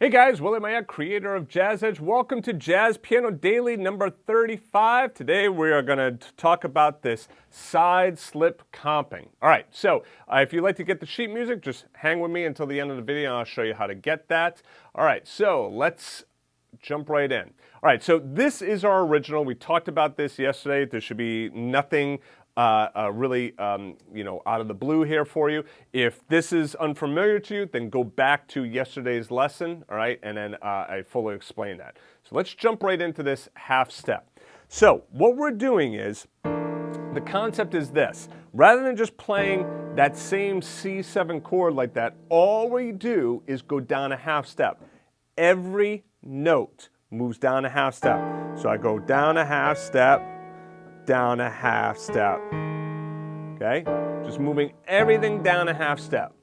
Hey guys, Willie Mayak, creator of JAZZEDGE. Welcome to Jazz Piano Daily number 35. Today we are going to talk about this side slip comping. All right, so if you'd like to get the sheet music, just hang with me until the end of the video and I'll show you how to get that. All right, so let's jump right in. All right, so this is our original. We talked about this yesterday. There should be nothing really, out of the blue here for you. If this is unfamiliar to you, then go back to yesterday's lesson, all right, and then I fully explain that. So let's jump right into this half step. So what we're doing is, the concept is this. Rather than just playing that same C7 chord like that, all we do is go down a half step. Every note moves down a half step. So I go down a half step, down a half step, okay? Just moving everything down a half step.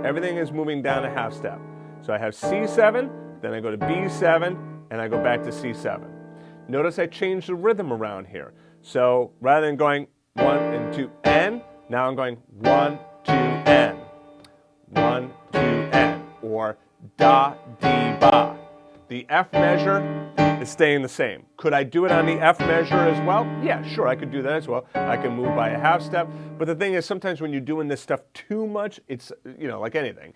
Everything is moving down a half step. So I have C7, then I go to B7, and I go back to C7. Notice I changed the rhythm around here. So rather than going 1 and 2, N, now I'm going 1, 2, N. 1, 2, N, or da, di, ba. The F measure is staying the same. Could I do it on the F measure as well? Yeah, sure, I could do that as well. I can move by a half step. But the thing is, sometimes when you're doing this stuff too much, it's, like anything,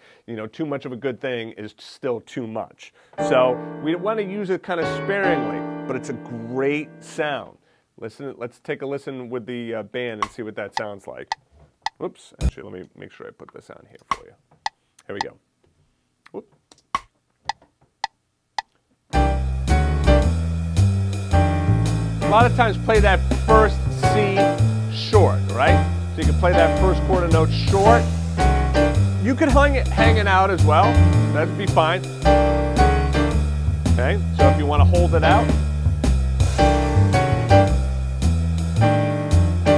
too much of a good thing is still too much. So we want to use it kind of sparingly, but it's a great sound. Listen, let's take a listen with the band and see what that sounds like. Whoops, actually, let me make sure I put this on here for you. Here we go. Whoop. A lot of times play that first C short, right? So you can play that first quarter note short. You could hang it out as well. That'd be fine. Okay, so if you want to hold it out.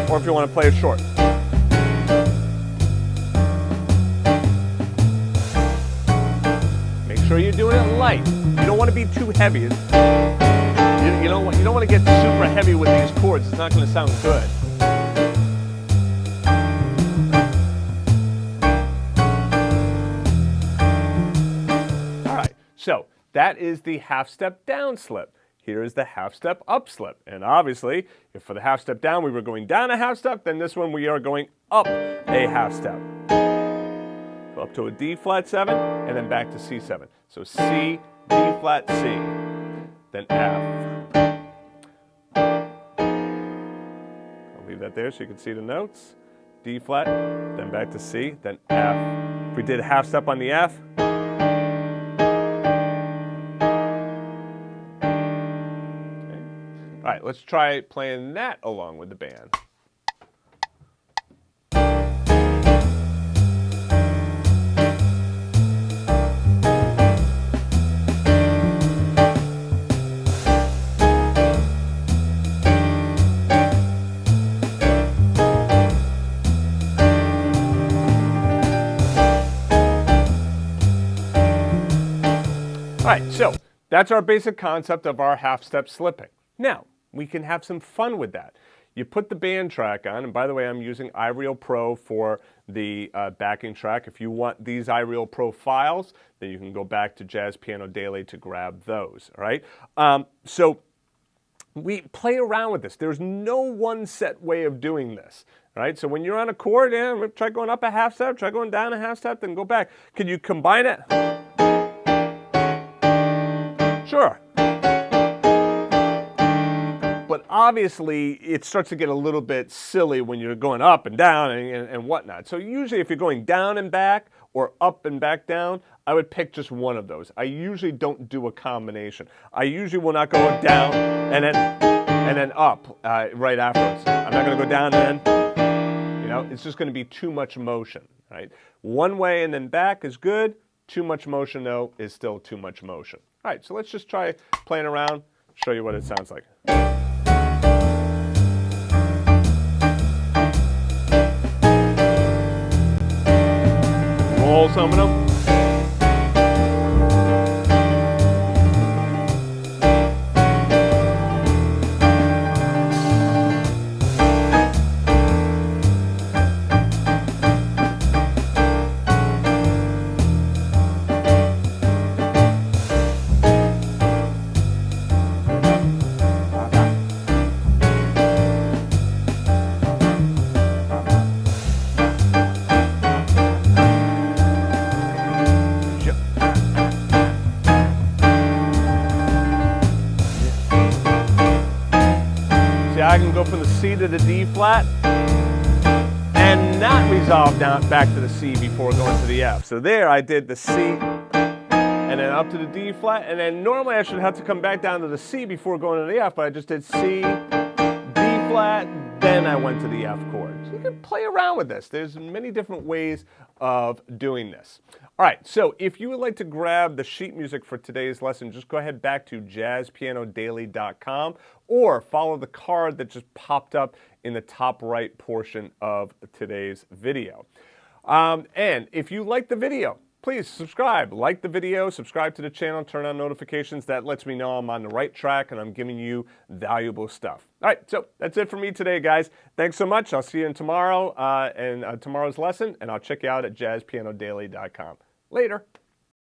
Or if you want to play it short. Make sure you're doing it light. You don't want to be too heavy. You don't want to get super heavy with these chords. It's not going to sound good. All right, so that is the half step down slip. Here is the half step up slip. And obviously, if for the half step down we were going down a half step, then this one we are going up a half step. So up to a D flat 7 and then back to C7. So C, D flat, C, then F. I'll leave that there so you can see the notes. D flat, then back to C, then F. If we did a half step on the F, all right, let's try playing that along with the band. All right, so that's our basic concept of our half step slipping. Now, we can have some fun with that. You put the band track on, and by the way, I'm using iReal Pro for the backing track. If you want these iReal Pro files, then you can go back to Jazz Piano Daily to grab those, all right? So we play around with this. There's no one set way of doing this, all right? So when you're on a chord, try going up a half step, try going down a half step, then go back. Can you combine it? Sure. But obviously, it starts to get a little bit silly when you're going up and down and whatnot. So usually if you're going down and back or up and back down, I would pick just one of those. I usually don't do a combination. I usually will not go down and then up right afterwards. I'm not going to go down and then, it's just going to be too much motion, right? One way and then back is good. Too much motion, though, is still too much motion. All right, so let's just try playing around, show you what it sounds like. Roll some of them. the D flat and not resolve down back to the C before going to the F. So there I did the C and then up to the D flat, and then normally I should have to come back down to the C before going to the F, but I just did C, D flat, then I went to the F chord. So you can play around with this. There's many different ways of doing this. All right, so if you would like to grab the sheet music for today's lesson, just go ahead back to jazzpianodaily.com or follow the card that just popped up in the top right portion of today's video. And if you like the video, please subscribe, like the video, subscribe to the channel, turn on notifications. That lets me know I'm on the right track and I'm giving you valuable stuff. All right, so that's it for me today, guys. Thanks so much. I'll see you in tomorrow and tomorrow's lesson, and I'll check you out at jazzpianodaily.com. Later.